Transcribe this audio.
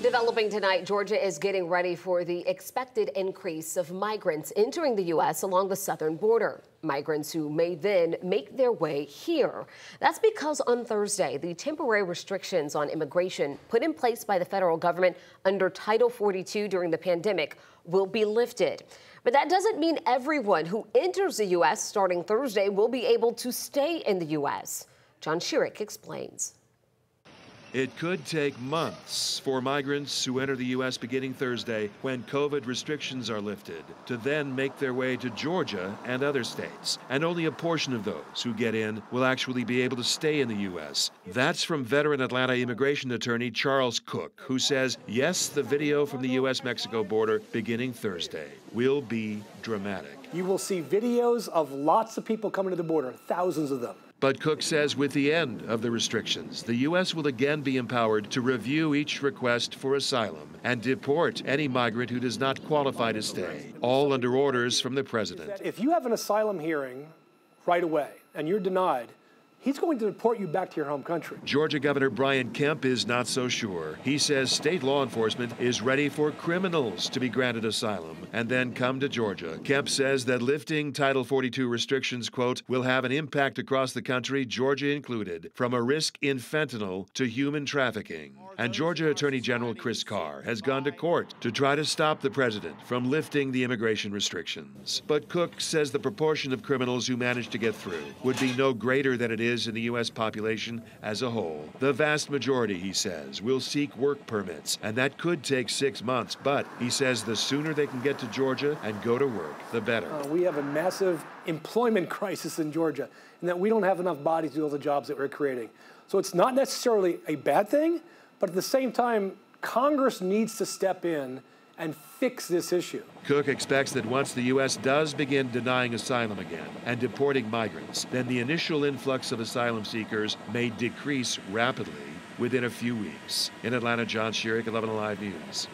Developing tonight, Georgia is getting ready for the expected increase of migrants entering the U.S. along the southern border. Migrants who may then make their way here. That's because on Thursday, the temporary restrictions on immigration put in place by the federal government under Title 42 during the pandemic will be lifted. But that doesn't mean everyone who enters the U.S. starting Thursday will be able to stay in the U.S. John Schierick explains. It could take months for migrants who enter the U.S. beginning Thursday when COVID restrictions are lifted to then make their way to Georgia and other states. And only a portion of those who get in will actually be able to stay in the U.S. That's from veteran Atlanta immigration attorney Charles Cook, who says, yes, the video from the U.S.-Mexico border beginning Thursday will be dramatic. You will see videos of lots of people coming to the border, thousands of them. But Cook says with the end of the restrictions, the U.S. will again be empowered to review each request for asylum and deport any migrant who does not qualify to stay, all under orders from the president. If you have an asylum hearing right away and you're denied, he's going to deport you back to your home country. Georgia Governor Kemp is not so sure. He says state law enforcement is ready for criminals to be granted asylum and then come to Georgia. Kemp says that lifting Title 42 restrictions, quote, will have an impact across the country, Georgia included, from a risk in fentanyl to human trafficking. And Georgia Attorney General Chris Carr has gone to court to try to stop the president from lifting the immigration restrictions. But Cook says the proportion of criminals who manage to get through would be no greater than it is in the U.S. population as a whole. The vast majority, he says, will seek work permits, and that could take 6 months. But he says the sooner they can get to Georgia and go to work, the better. We have a massive employment crisis in Georgia, and that we don't have enough bodies to do all the jobs that we're creating. So it's not necessarily a bad thing, but at the same time, Congress needs to step in and fix this issue. Cook expects that once the U.S. does begin denying asylum again and deporting migrants, then the initial influx of asylum seekers may decrease rapidly within a few weeks. In Atlanta, John Schierick, 11 Alive News.